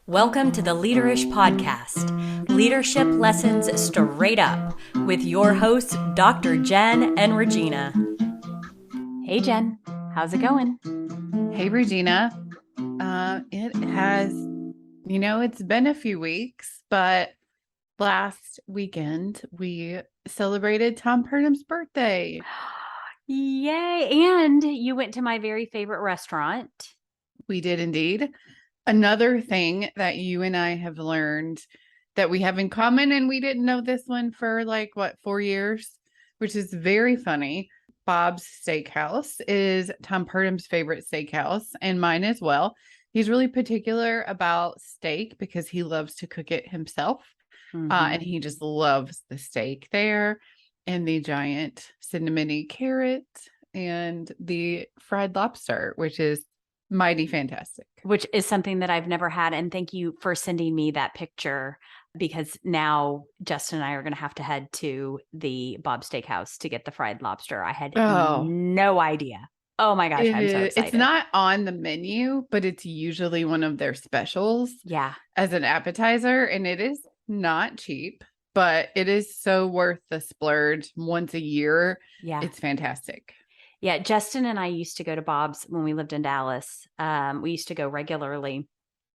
Welcome to the Leaderish Podcast, leadership lessons straight up, with your hosts, Dr. Jen and Regina. Hey, Jen. How's it going? Hey, Regina. It has, it's been a few weeks, but last weekend we celebrated Tom Purdum's birthday. Yay. And you went to my very favorite restaurant. We did indeed. Another thing that you and I have learned that we have in common, and we didn't know this one for 4 years, which is very funny. Bob's Steakhouse is Tom Purdum's favorite steakhouse and mine as well. He's really particular about steak because he loves to cook it himself. And he just loves the steak there and the giant cinnamony carrot and the fried lobster, which is mighty fantastic. Which is something that I've never had. And thank you for sending me that picture, because now Justin and I are going to have to head to the Bob's Steakhouse to get the fried lobster. I had no idea. Oh my gosh, I'm so excited. It's not on the menu, but it's usually one of their specials. Yeah. As an appetizer, and it is not cheap, but it is so worth the splurge once a year. Yeah. It's fantastic. Yeah. Justin and I used to go to Bob's when we lived in Dallas. We used to go regularly,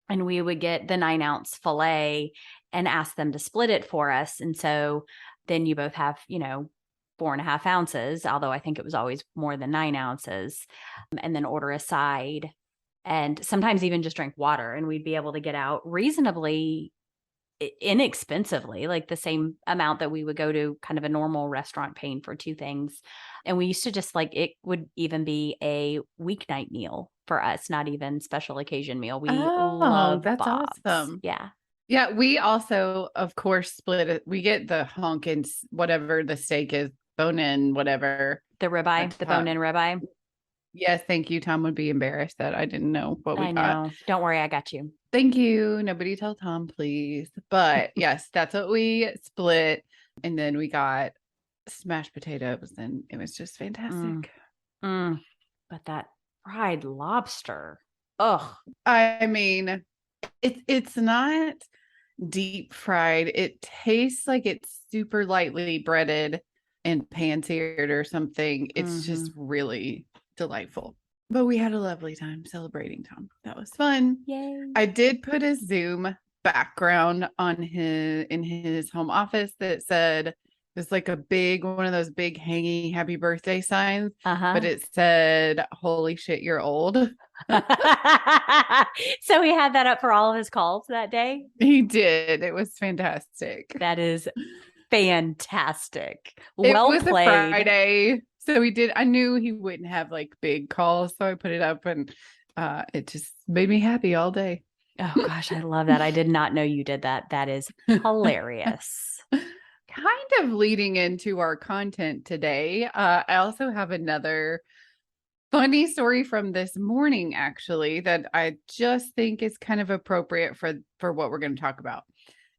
and we would get the 9-ounce filet and ask them to split it for us. And so then you both have, 4.5 ounces, although I think it was always more than 9 ounces, and then order a side and sometimes even just drink water. And we'd be able to get out reasonably inexpensively, like the same amount that we would go to kind of a normal restaurant paying for two things. And we used to just it would even be a weeknight meal for us, not even special occasion meal. We love that's Bob's. awesome. Yeah. Yeah. We also, of course, split it. We get the honk and whatever the steak is, bone in, whatever. The ribeye, the bone in ribeye. Yes. Thank you. Tom would be embarrassed that I didn't know what we got. Don't worry. I got you. Thank you. Nobody tell Tom, please. But yes, that's what we split. And then we got smashed potatoes, and it was just fantastic. But that fried lobster. Oh, I mean, it's not deep fried. It tastes like it's super lightly breaded and pan-seared or something. It's just really delightful. But we had a lovely time celebrating Tom. That was fun. Yay. I did put a Zoom background in his home office that said, it was like one of those big hanging happy birthday signs, but it said, "Holy shit, you're old." So he had that up for all of his calls that day? He did. It was fantastic. That is fantastic. It was played. A Friday. So he did. I knew he wouldn't have big calls, so I put it up, and it just made me happy all day. Oh gosh, I love that. I did not know you did that. That is hilarious. Kind of leading into our content today, I also have another funny story from this morning, actually, that I just think is kind of appropriate for what we're going to talk about.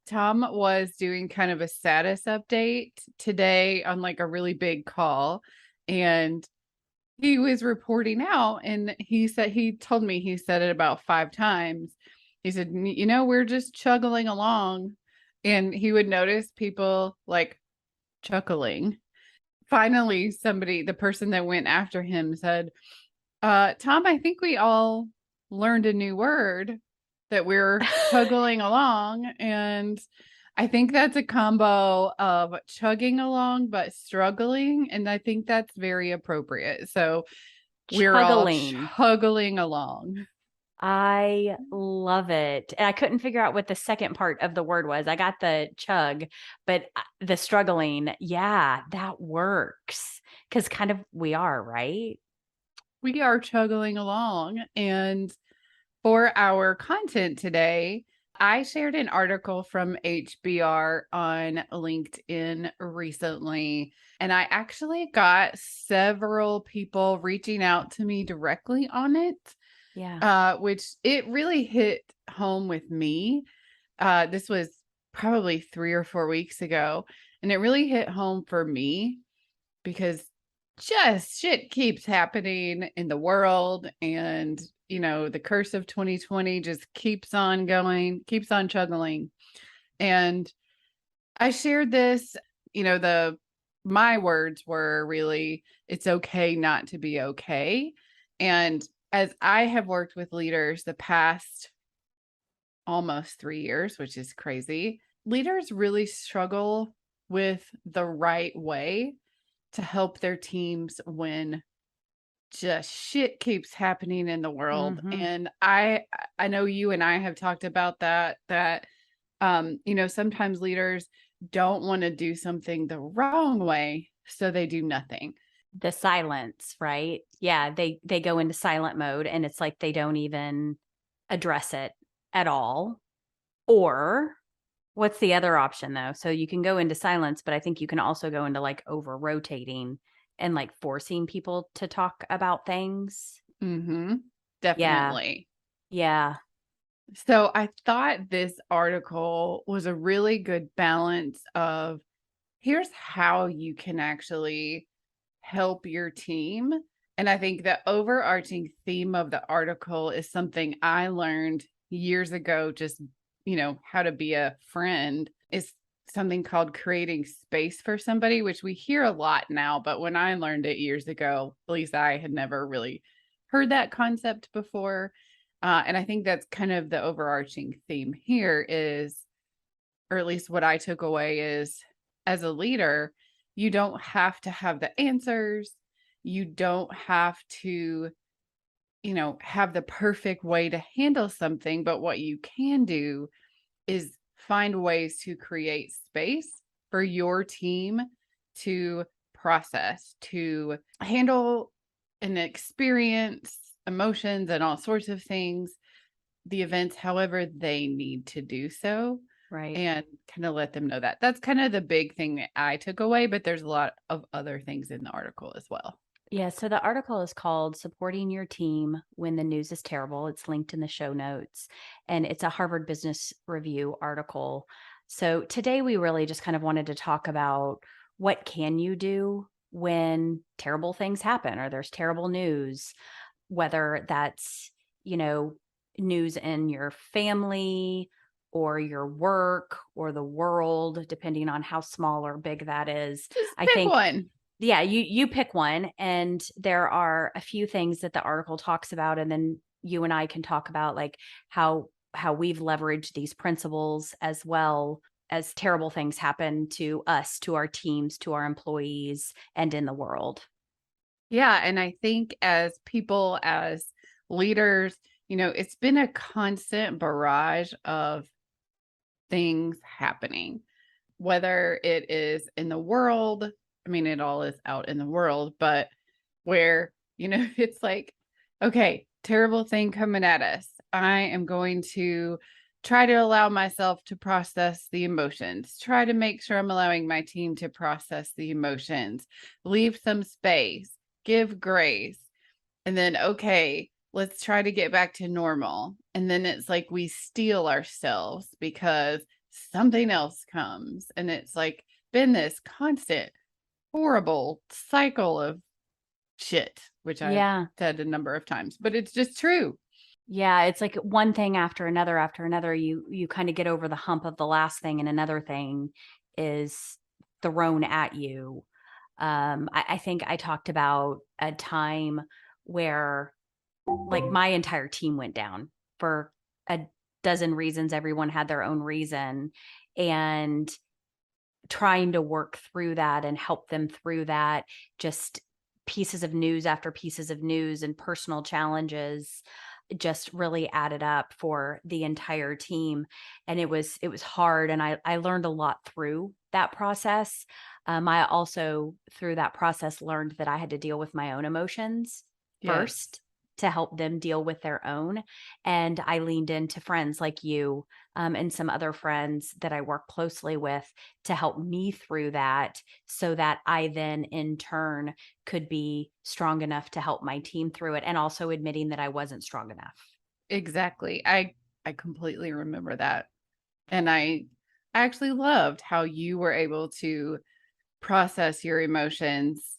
Tom was doing kind of a status update today on a really big call, and he was reporting out, and he told me he said it about 5 times. He said, we're just chugging along, and he would notice people chuckling. Finally, the person that went after him said, Tom, I think we all learned a new word, that we're chugging along. And I think that's a combo of chugging along, but struggling. And I think that's very appropriate. So we're all chugging along. I love it. And I couldn't figure out what the second part of the word was. I got the chug, but the struggling, yeah, that works. Because kind of we are, right? We are chugging along. And for our content today, I shared an article from HBR on LinkedIn recently, and I actually got several people reaching out to me directly on it. Yeah. Which it really hit home with me. This was probably 3 or 4 weeks ago, and it really hit home for me because just shit keeps happening in the world, and the curse of 2020 just keeps on going, keeps on chugging. And I shared this, the my words were really, it's okay not to be okay. And as I have worked with leaders the past almost 3 years, which is crazy, leaders really struggle with the right way to help their teams when just shit keeps happening in the world. Hmm. And I know you and I have talked about that sometimes leaders don't want to do something the wrong way, so they do nothing. The silence, right? Yeah, they go into silent mode, and it's like they don't even address it at all. Or what's the other option though? So you can go into silence, but I think you can also go into like over rotating and like forcing people to talk about things. Mm-hmm. Yeah. Definitely. Yeah. So I thought this article was a really good balance of, here's how you can actually help your team. And I think the overarching theme of the article is something I learned years ago, just, how to be a friend, is something called creating space for somebody, which we hear a lot now. But when I learned it years ago, at least I had never really heard that concept before. And I think that's kind of the overarching theme here is, or at least what I took away is, as a leader, you don't have to have the answers. You don't have to, have the perfect way to handle something. But what you can do is find ways to create space for your team to process, to handle and experience emotions and all sorts of things, the events, however they need to do so, Right. and kind of let them know that. That's kind of the big thing that I took away, but there's a lot of other things in the article as well. Yeah. So the article is called Supporting Your Team When the News is Terrible. It's linked in the show notes, and it's a Harvard Business Review article. So today we really just kind of wanted to talk about what can you do when terrible things happen or there's terrible news, whether that's, you know, news in your family or your work or the world, depending on how small or big that is. Just I pick think, one. yeah, you pick one, and there are a few things that the article talks about, and then you and I can talk about like how we've leveraged these principles as well as terrible things happen to us, to our teams, to our employees, and in the world. Yeah. And I think as people, as leaders, it's been a constant barrage of things happening, whether it is in the world. I mean, it all is out in the world, but where, it's like, okay, terrible thing coming at us. I am going to try to allow myself to process the emotions, try to make sure I'm allowing my team to process the emotions, leave some space, give grace. And then, okay, let's try to get back to normal. And then it's like we steal ourselves because something else comes. And it's like been this constant, horrible cycle of shit, which I've Yeah. said a number of times, but it's just true. Yeah, it's like one thing after another after another. You kind of get over the hump of the last thing, and another thing is thrown at you. I think I talked about a time where like my entire team went down for a dozen reasons. Everyone had their own reason, and trying to work through that and help them through that, just pieces of news after pieces of news and personal challenges just really added up for the entire team. And it was hard, and I learned a lot through that process. I also through that process learned that I had to deal with my own emotions Yes. first to help them deal with their own. And I leaned into friends like you, and some other friends that I work closely with to help me through that, so that I then in turn could be strong enough to help my team through it, and also admitting that I wasn't strong enough. Exactly. I completely remember that. And I actually loved how you were able to process your emotions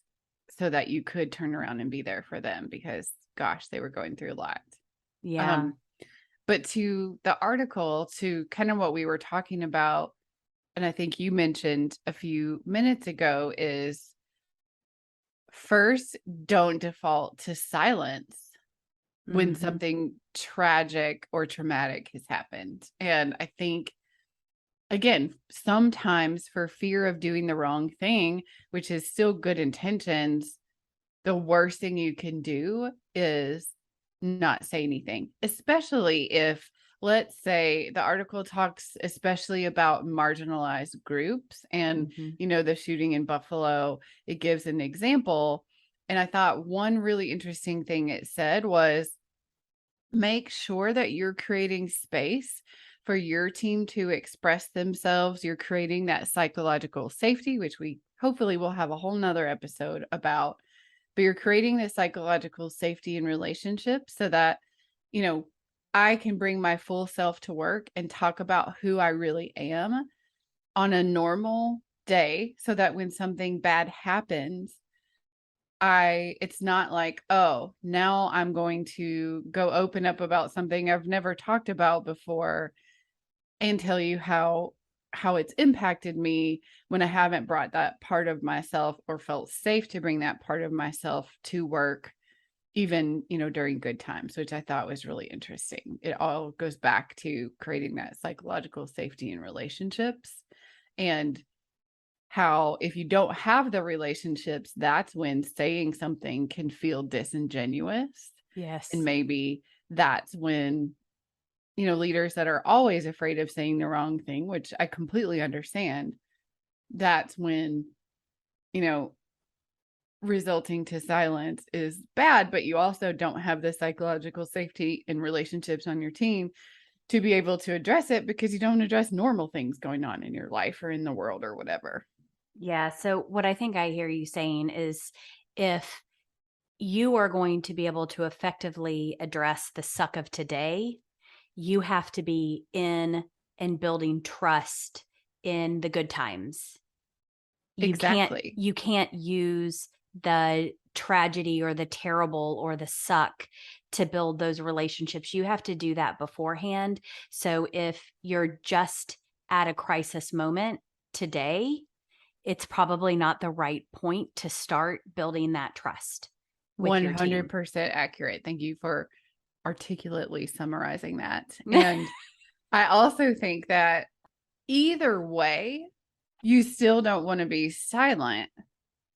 so that you could turn around and be there for them because gosh, they were going through a lot. Yeah. Um, but to the article, to kind of what we were talking about, and I think you mentioned a few minutes ago, is first, don't default to silence when Mhm. something tragic or traumatic has happened. And I think, again, sometimes for fear of doing the wrong thing, which is still good intentions, the worst thing you can do is not say anything, especially if, let's say, the article talks especially about marginalized groups and, Mhm. the shooting in Buffalo, it gives an example. And I thought one really interesting thing it said was make sure that you're creating space for your team to express themselves. You're creating that psychological safety, which we hopefully will have a whole nother episode about, but you're creating this psychological safety in relationships so that, you know, I can bring my full self to work and talk about who I really am on a normal day so that when something bad happens, it's not like, oh, now I'm going to go open up about something I've never talked about before and tell you how it's impacted me when I haven't brought that part of myself or felt safe to bring that part of myself to work, even, during good times, which I thought was really interesting. It all goes back to creating that psychological safety in relationships, and how if you don't have the relationships, that's when saying something can feel disingenuous. And Yes. maybe that's when, leaders that are always afraid of saying the wrong thing, which I completely understand, that's when, you know, resulting to silence is bad, but you also don't have the psychological safety in relationships on your team to be able to address it because you don't address normal things going on in your life or in the world or whatever. Yeah. So, what I think I hear you saying is if you are going to be able to effectively address the suck of today, you have to be in and building trust in the good times. Exactly. You can't use the tragedy or the terrible or the suck to build those relationships. You have to do that beforehand. So if you're just at a crisis moment today, it's probably not the right point to start building that trust with your team. 100% accurate. Thank you for articulately summarizing that. And I also think that either way, you still don't want to be silent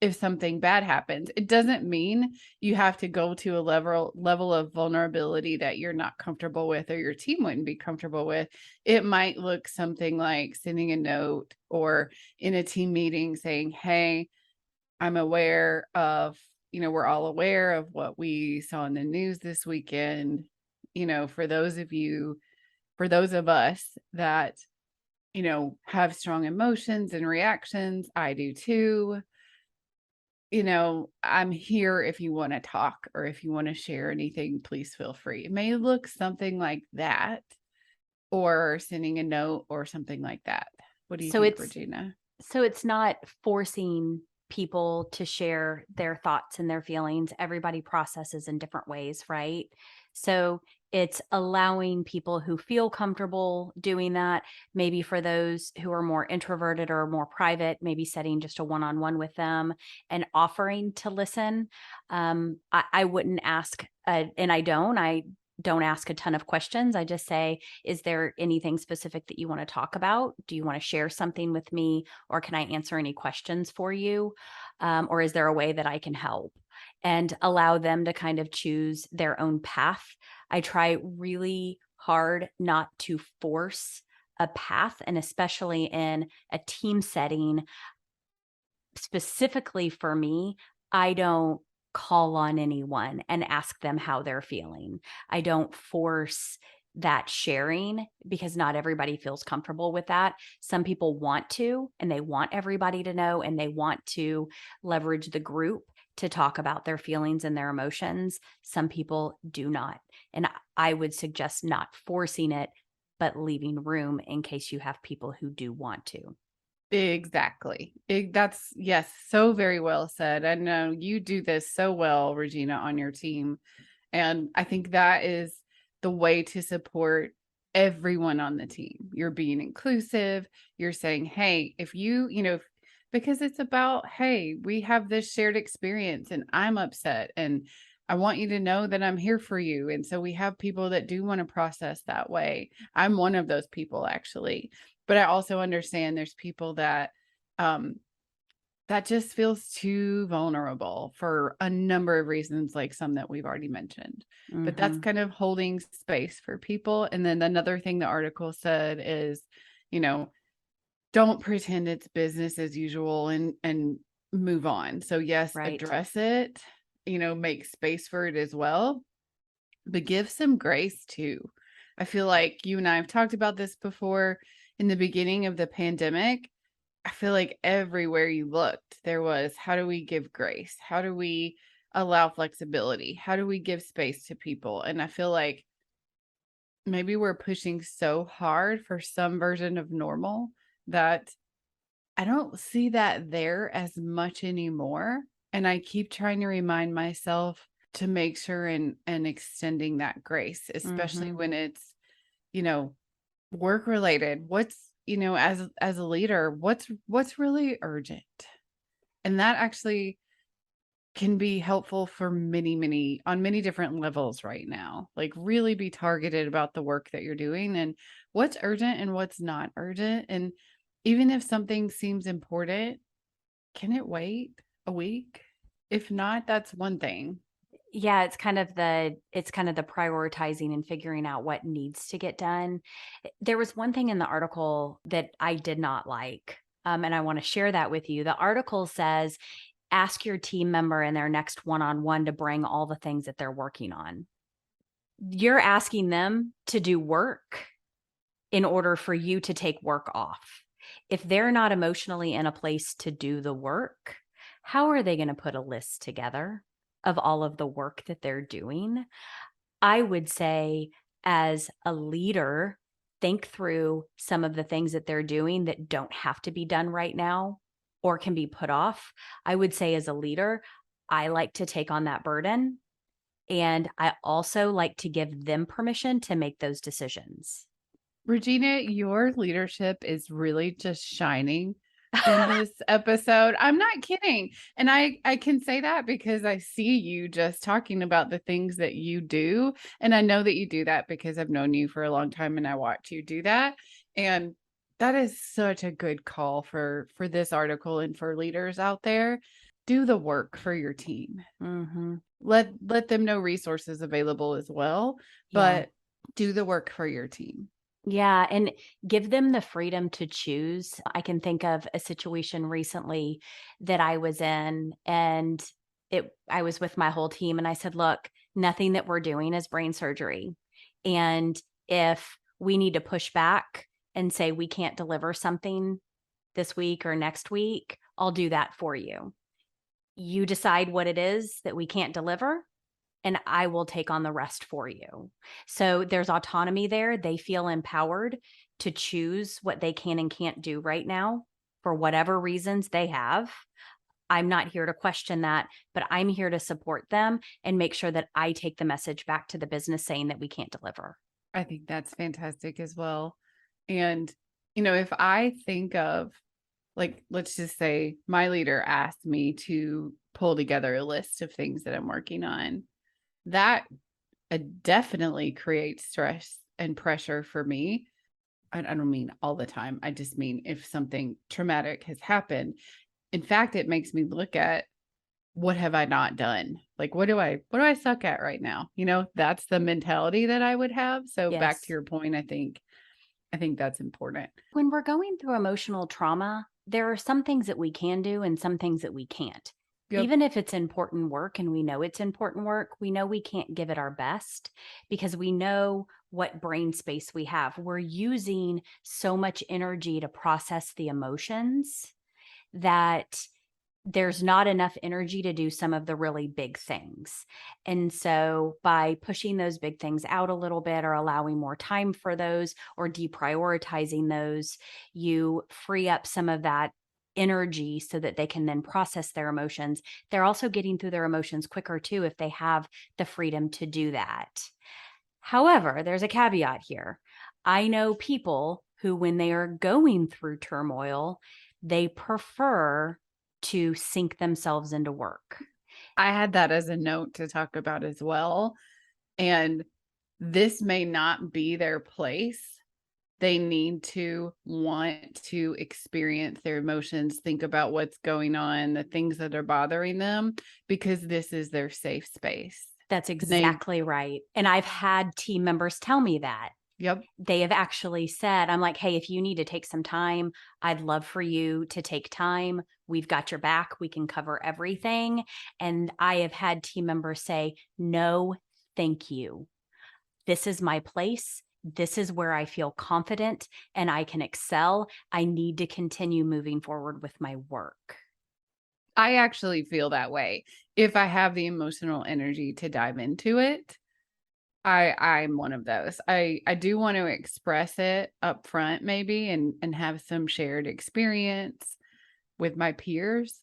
if something bad happens. It doesn't mean you have to go to a level of vulnerability that you're not comfortable with or your team wouldn't be comfortable with. It might look something like sending a note or in a team meeting saying, "Hey, I'm aware of, we're all aware of what we saw in the news this weekend. For for those of us that, have strong emotions and reactions, I do too. I'm here if you want to talk or if you want to share anything, please feel free." It may look something like that, or sending a note or something like that. What do you So think, it's Regina? So it's not forcing people to share their thoughts and their feelings. Everybody processes in different ways, right? So it's allowing people who feel comfortable doing that. Maybe for those who are more introverted or more private, maybe setting just a one on one with them and offering to listen. I wouldn't ask, and I don't ask a ton of questions. I just say, is there anything specific that you want to talk about? Do you want to share something with me? Or can I answer any questions for you? Or is there a way that I can help? And allow them to kind of choose their own path. I try really hard not to force a path, and especially in a team setting, specifically for me, I don't call on anyone and ask them how they're feeling. I don't force that sharing because not everybody feels comfortable with that. Some people want to, and they want everybody to know, and they want to leverage the group to talk about their feelings and their emotions. Some people do not. And I would suggest not forcing it, but leaving room in case you have people who do want to. Exactly. That's, yes, so very well said. I know you do this so well, Regina, on your team. And I think that is the way to support everyone on the team. You're being inclusive. You're saying, hey, if because it's about, hey, we have this shared experience and I'm upset and I want you to know that I'm here for you. And so we have people that do want to process that way. I'm one of those people, actually. But I also understand there's people that, um, that just feels too vulnerable for a number of reasons, like some that we've already mentioned. But that's Hmm. kind of holding space for people. And then another thing the article said is, you know, don't pretend it's business as usual and move on. So yes, Right. address it, make space for it as well, but give some grace too. I feel like you and I have talked about this before. In the beginning of the pandemic, I feel like everywhere you looked, there was, how do we give grace? How do we allow flexibility? How do we give space to people? And I feel like maybe we're pushing so hard for some version of normal that I don't see that there as much anymore. And I keep trying to remind myself to make sure and extending that grace, especially Hmm. when it's, you know, work related. What's, as a leader, what's really urgent? And that actually can be helpful for on many different levels right now. Like, really be targeted about the work that you're doing and what's urgent and what's not urgent. And even if something seems important, can it wait a week? If not, that's one thing. Yeah, it's kind of the prioritizing and figuring out what needs to get done. There was one thing in the article that I did not like, and I want to share that with you. The article says, ask your team member in their next one-on-one to bring all the things that they're working on. You're asking them to do work in order for you to take work off. If they're not emotionally in a place to do the work, how are they going to put a list together of all of the work that they're doing? I would say, as a leader, think through some of the things that they're doing that don't have to be done right now or can be put off. I would say, as a leader, I like to take on that burden. And I also like to give them permission to make those decisions. Regina, your leadership is really just shining in this episode. I'm not kidding. And I can say that because I see you just talking about the things that you do. And I know that you do that because I've known you for a long time and I watch you do that. And that is such a good call for this article and for leaders out there. Do the work for your team. Hmm. Let them know resources available as well, Yeah. but do the work for your team. Yeah, and give them the freedom to choose. I can think of a situation recently that I was in, and I was with my whole team and I said, "Look, nothing that we're doing is brain surgery. And if we need to push back and say we can't deliver something this week or next week, I'll do that for you. You decide what it is that we can't deliver, and I will take on the rest for you." So there's autonomy there. They feel empowered to choose what they can and can't do right now for whatever reasons they have. I'm not here to question that, but I'm here to support them and make sure that I take the message back to the business saying that we can't deliver. I think that's fantastic as well. And, if I think of, like, let's just say my leader asked me to pull together a list of things that I'm working on, that definitely creates stress and pressure for me. I don't mean all the time. I just mean if something traumatic has happened. In fact, it makes me look at, what have I not done? Like, what do I suck at right now? That's the mentality that I would have. So back to Yes. your point, I think that's important. When we're going through emotional trauma, there are some things that we can do and some things that we can't. Yep. Even if it's important work and we know it's important work, we know we can't give it our best because we know what brain space we have. We're using so much energy to process the emotions that there's not enough energy to do some of the really big things. And so by pushing those big things out a little bit or allowing more time for those or deprioritizing those, you free up some of that energy so that they can then process their emotions. They're also getting through their emotions quicker too if they have the freedom to do that. However, there's a caveat here. I know people who, when they are going through turmoil, they prefer to sink themselves into work. I had that as a note to talk about as well. And this may not be their place. They need to want to experience their emotions, think about what's going on, the things that are bothering them, because this is their safe space. That's exactly right. And I've had team members tell me that. Yep. They have actually said, I'm like, hey, if you need to take some time, I'd love for you to take time. We've got your back. We can cover everything. And I have had team members say, no, thank you. This is my place. This is where I feel confident and I can excel. I need to continue moving forward with my work. I actually feel that way. If I have the emotional energy to dive into it, I'm one of those. I do want to express it up front maybe and have some shared experience with my peers,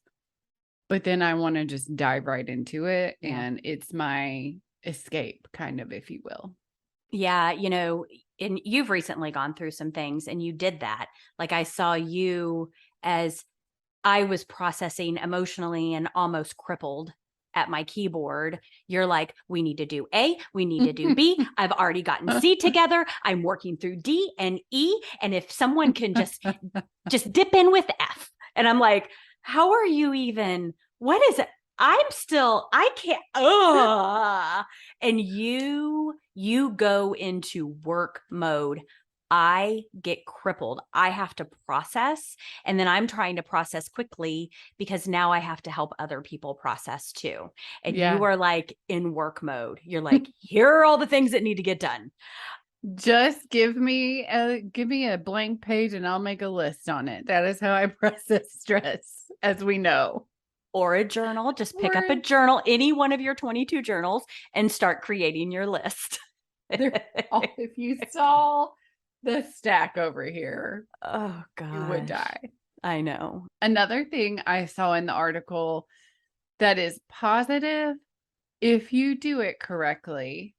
but then I want to just dive right into it. Yeah. And it's my escape kind of, if you will. Yeah, and you've recently gone through some things and you did that. Like I saw you as I was processing emotionally and almost crippled at my keyboard. You're like, we need to do A, we need to do B. I've already gotten C together. I'm working through D and E. And if someone can just dip in with F. And I'm like, how are you even, what is it? I can't, and you go into work mode. I get crippled. I have to process, and then I'm trying to process quickly because now I have to help other people process too. And Yeah. you are like in work mode. You're like, here are all the things that need to get done. Just give me a blank page and I'll make a list on it. That is how I process stress, as we know. Or a journal. Just pick up a journal, any one of your 22 journals, and start creating your list. If you saw the stack over here, oh god, you would die. I know. Another thing I saw in the article that is positive, if you do it correctly,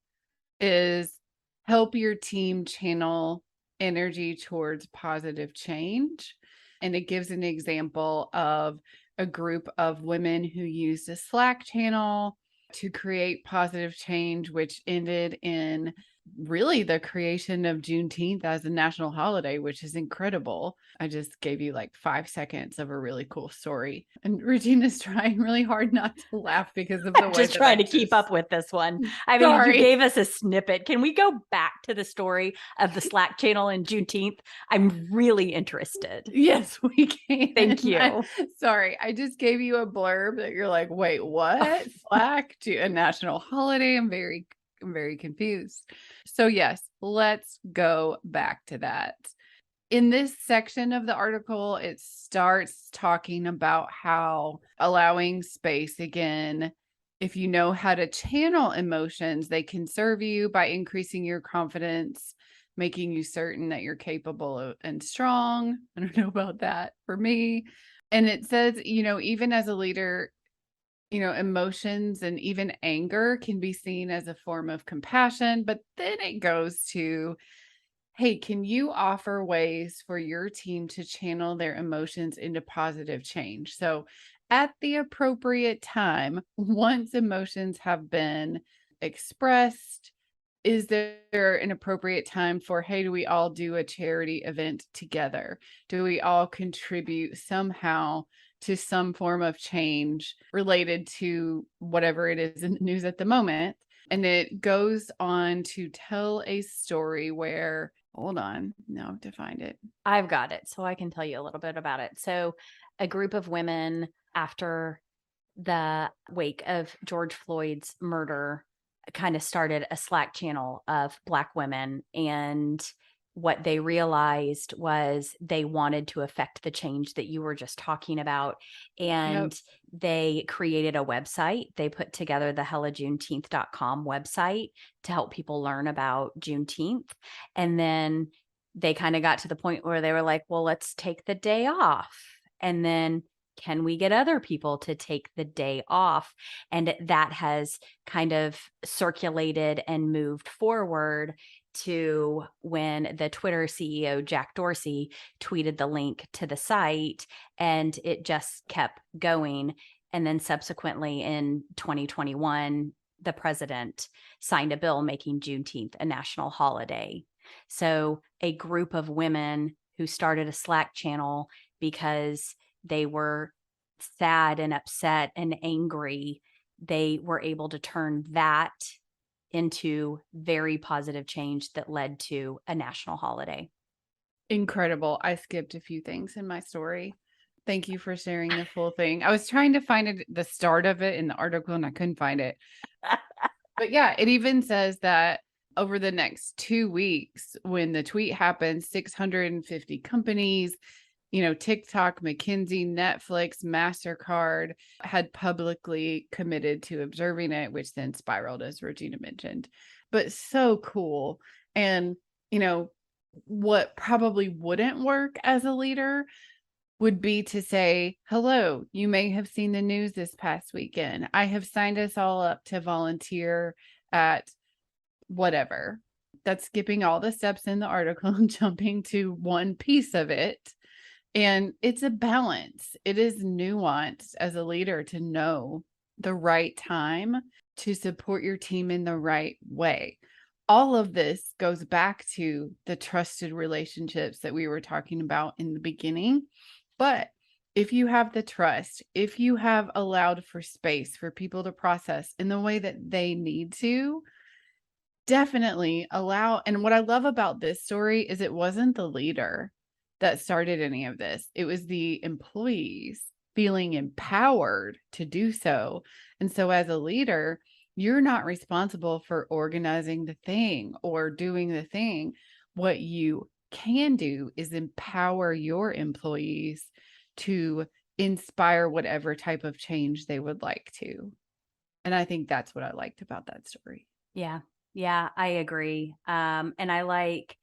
is help your team channel energy towards positive change. And it gives an example of a group of women who used a Slack channel to create positive change, which ended in really the creation of Juneteenth as a national holiday, which is incredible. I just gave you like 5 seconds of a really cool story. And Regina's trying really hard not to laugh because of the way just trying to keep up with this one. I mean, you gave us a snippet. Can we go back to the story of the Slack channel in Juneteenth? I'm really interested. Yes, we can. Thank you. Sorry, I just gave you a blurb that you're like, wait, what? Slack to a national holiday? I'm very confused. So yes, let's go back to that. In this section of the article, it starts talking about how allowing space again, if you know how to channel emotions, they can serve you by increasing your confidence, making you certain that you're capable of, and strong. I don't know about that for me. And it says, even as a leader, emotions and even anger can be seen as a form of compassion, but then it goes to, hey, can you offer ways for your team to channel their emotions into positive change? So at the appropriate time, once emotions have been expressed, is there an appropriate time for, hey, do we all do a charity event together? Do we all contribute somehow to some form of change related to whatever it is in the news at the moment? And it goes on to tell a story where, hold on, now I have to find it. I've got it, so I can tell you a little bit about it. So a group of women, after the wake of George Floyd's murder, kind of started a Slack channel of Black women, and what they realized was they wanted to affect the change that you were just talking about. Yep. And they created a website. They put together the hellajuneteenth.com website to help people learn about Juneteenth. And then they kind of got to the point where they were like, well, let's take the day off. And then can we get other people to take the day off? And that has kind of circulated and moved forward to when the Twitter CEO, Jack Dorsey, tweeted the link to the site, and it just kept going. And then subsequently in 2021, the president signed a bill making Juneteenth a national holiday. So a group of women who started a Slack channel because they were sad and upset and angry, they were able to turn that into very positive change that led to a national holiday. Incredible. I skipped a few things in my story. Thank you for sharing the full thing. I was trying to find it, the start of it in the article, and I couldn't find it. But yeah, it even says that over the next 2 weeks, when the tweet happened, 650 companies, TikTok, McKinsey, Netflix, MasterCard had publicly committed to observing it, which then spiraled, as Regina mentioned. But so cool. And, what probably wouldn't work as a leader would be to say, hello, you may have seen the news this past weekend. I have signed us all up to volunteer at whatever. That's skipping all the steps in the article and jumping to one piece of it. And it's a balance. It is nuanced as a leader to know the right time to support your team in the right way. All of this goes back to the trusted relationships that we were talking about in the beginning. But if you have the trust, if you have allowed for space for people to process in the way that they need to, definitely allow. And what I love about this story is it wasn't the leader that started any of this. It was the employees feeling empowered to do so. And so as a leader, you're not responsible for organizing the thing or doing the thing. What you can do is empower your employees to inspire whatever type of change they would like to. And I think that's what I liked about that story. Yeah. Yeah, I agree. And I like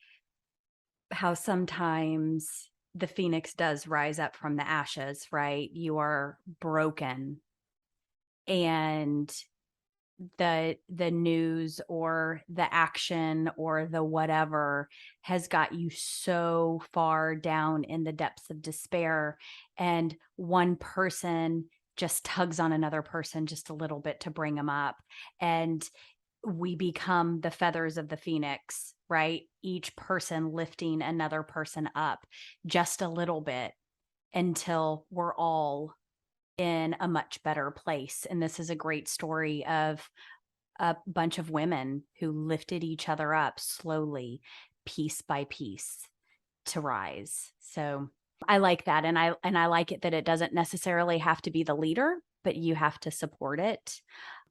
how sometimes the phoenix does rise up from the ashes, right? You are broken, and the news or the action or the whatever has got you so far down in the depths of despair, and one person just tugs on another person just a little bit to bring them up, and we become the feathers of the phoenix, right? Each person lifting another person up just a little bit until we're all in a much better place. And this is a great story of a bunch of women who lifted each other up slowly, piece by piece, to rise. So I like that. And I like it that it doesn't necessarily have to be the leader, but you have to support it.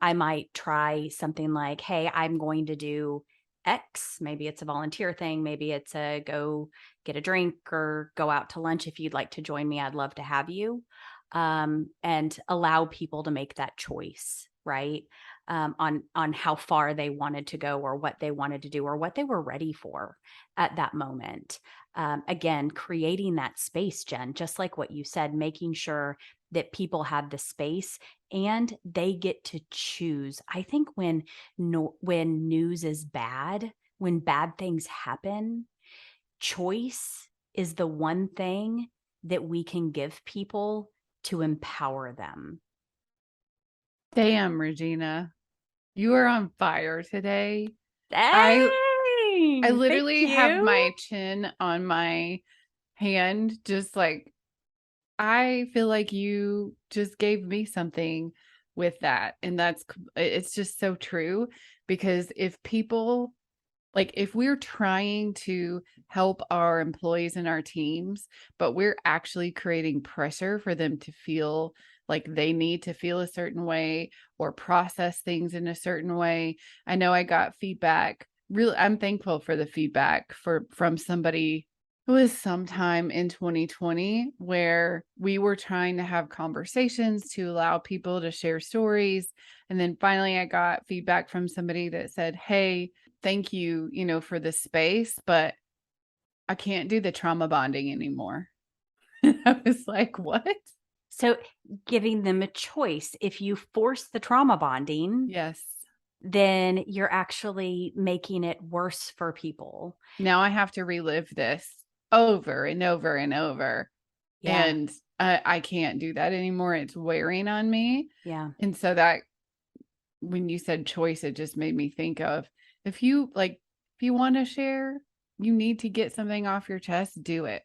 I might try something like, hey, I'm going to do X. Maybe it's a volunteer thing. Maybe it's a go get a drink or go out to lunch. If you'd like to join me, I'd love to have you. And allow people to make that choice, right? On how far they wanted to go or what they wanted to do or what they were ready for at that moment. Again, creating that space, Jen, just like what you said, making sure that people have the space and they get to choose. I think when news is bad, when bad things happen, choice is the one thing that we can give people to empower them. Damn, Regina, you are on fire today. Dang, I literally thank have you. my chin on my hand, just like, I feel like you just gave me something with that. And it's just so true, because if people, like, if we're trying to help our employees and our teams, but we're actually creating pressure for them to feel like they need to feel a certain way or process things in a certain way. I know I got feedback really, I'm thankful for the feedback from somebody who was sometime in 2020 where we were trying to have conversations to allow people to share stories. And then finally I got feedback from somebody that said, "Hey, thank you, for the space, but I can't do the trauma bonding anymore." And I was like, "What?" So giving them a choice. If you force the trauma bonding, Yes. then you're actually making it worse for people. Now I have to relive this over and over and over. Yeah. And I can't do that anymore. It's wearing on me. Yeah. And so that when you said choice, it just made me think of if you want to share, you need to get something off your chest, do it.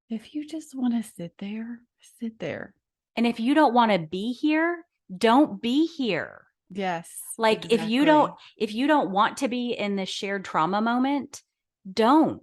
If you just want to sit there, sit there. And if you don't want to be here, don't be here. Yes. Like Exactly. if you don't want to be in this shared trauma moment, don't.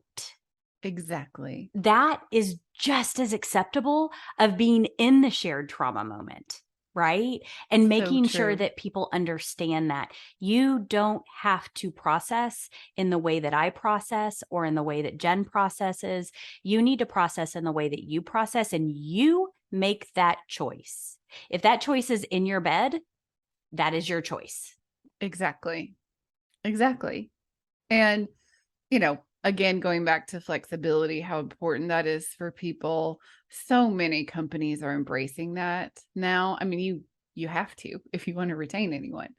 Exactly. That is just as acceptable of being in the shared trauma moment, right? And making sure that people understand that you don't have to process in the way that I process or in the way that Jen processes. You need to process in the way that you process, and you make that choice. If that choice is in your bed, that is your choice. Exactly. Exactly. And, again, going back to flexibility, how important that is for people. So many companies are embracing that now. I mean, you have to if you want to retain anyone.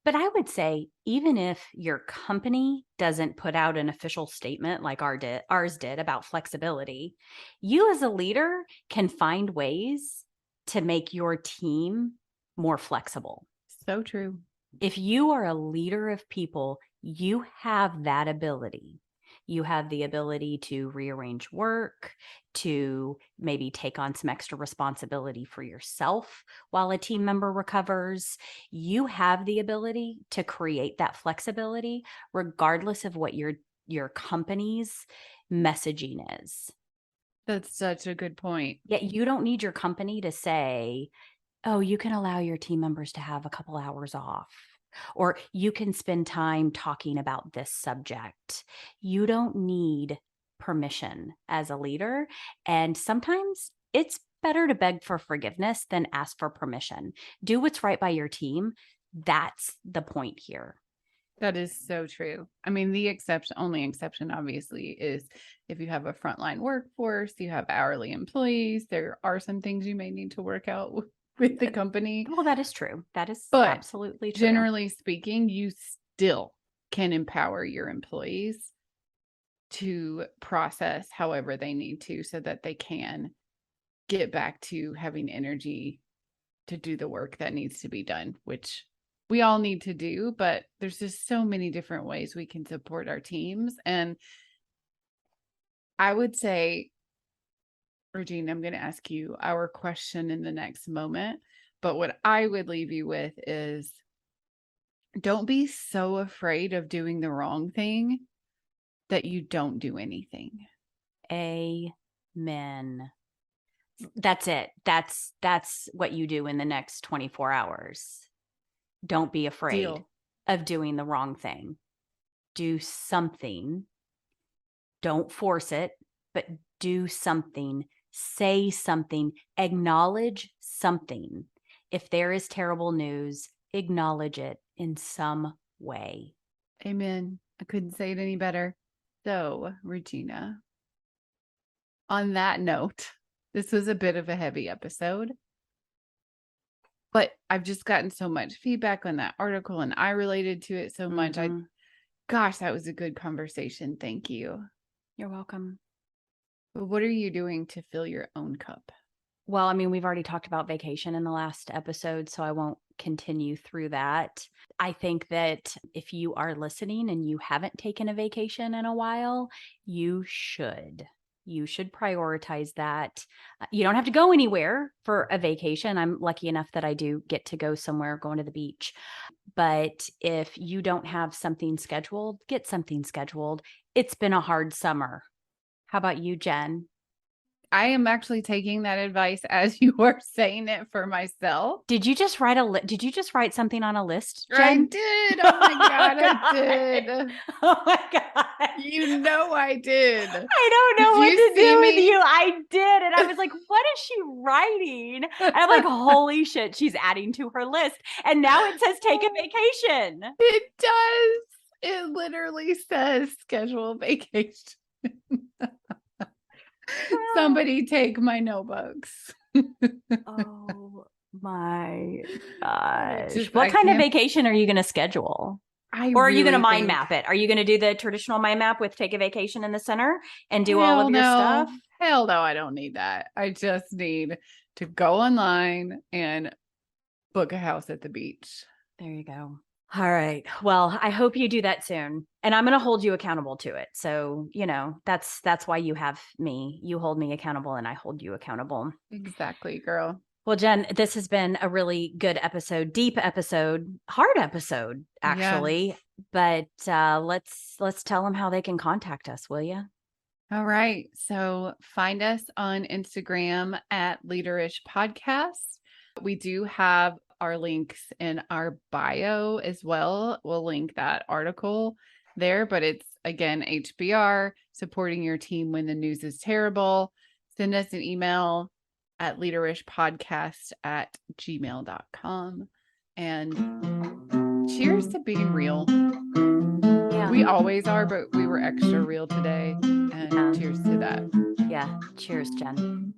But I would say, even if your company doesn't put out an official statement like ours did about flexibility, you as a leader can find ways to make your team more flexible. So true. If you are a leader of people, you have that ability. You have the ability to rearrange work, to maybe take on some extra responsibility for yourself while a team member recovers. You have the ability to create that flexibility regardless of what your company's messaging is. That's such a good point. Yet you don't need your company to say, "Oh, you can allow your team members to have a couple hours off," or "You can spend time talking about this subject." You don't need permission as a leader. And sometimes it's better to beg for forgiveness than ask for permission. Do what's right by your team. That's the point here. That is so true. I mean, the only exception, obviously, is if you have a frontline workforce, you have hourly employees, there are some things you may need to work out with the company. Well, that is true. That is But absolutely true. generally speaking, you still can empower your employees to process however they need to so that they can get back to having energy to do the work that needs to be done, which we all need to do, but there's just so many different ways we can support our teams. And I would say, Regina, I'm going to ask you our question in the next moment, but what I would leave you with is don't be so afraid of doing the wrong thing that you don't do anything. Amen. That's it. That's what you do in the next 24 hours. Don't be afraid of doing the wrong thing. Do something. Don't force it, but do something. Say something. Acknowledge something. If there is terrible news, acknowledge it in some way. Amen. I couldn't say it any better. So, Regina, on that note, this was a bit of a heavy episode, but I've just gotten so much feedback on that article and I related to it so much. Gosh, that was a good conversation. Thank you. You're welcome. But what are you doing to fill your own cup? Well, I mean, we've already talked about vacation in the last episode, so I won't continue through that. I think that if you are listening and you haven't taken a vacation in a while, you should. You should prioritize that. You don't have to go anywhere for a vacation. I'm lucky enough that I do get to go somewhere, going to the beach. But if you don't have something scheduled, get something scheduled. It's been a hard summer. How about you, Jen? I am actually taking that advice as you are saying it for myself. Did you just write something on a list, I Jen? did. Oh Oh my God, I God. did. Oh my God. You know I did. I don't Did know what you to see do with me? you. I did. And I was like, what is she writing? And I'm like, holy shit, she's adding to her list. And now it says take a vacation. It does. It literally says schedule vacation. Somebody take my notebooks. Oh my gosh. Just What I kind of can't. vacation are you going to schedule? I Or are you going to really mind think map it? Are you going to do the traditional mind map with take a vacation in the center and do all hell of your no. stuff? Hell no, I don't need that. I just need to go online and book a house at the beach. There you go. All right. Well, I hope you do that soon. And I'm going to hold you accountable to it. So, that's why you have me. You hold me accountable and I hold you accountable. Exactly, girl. Well, Jen, this has been a really good episode, deep episode, hard episode, actually. Yes. But let's tell them how they can contact us, will you? All right. So find us on Instagram at Leaderish Podcast. We do have our links in our bio as well. We'll link that article there, but it's again HBR, supporting your team when the news is terrible. Send us an email at leaderishpodcast@gmail.com. And cheers to being real. Yeah. We always are, but we were extra real today. And cheers to that. Yeah. Cheers, Jen.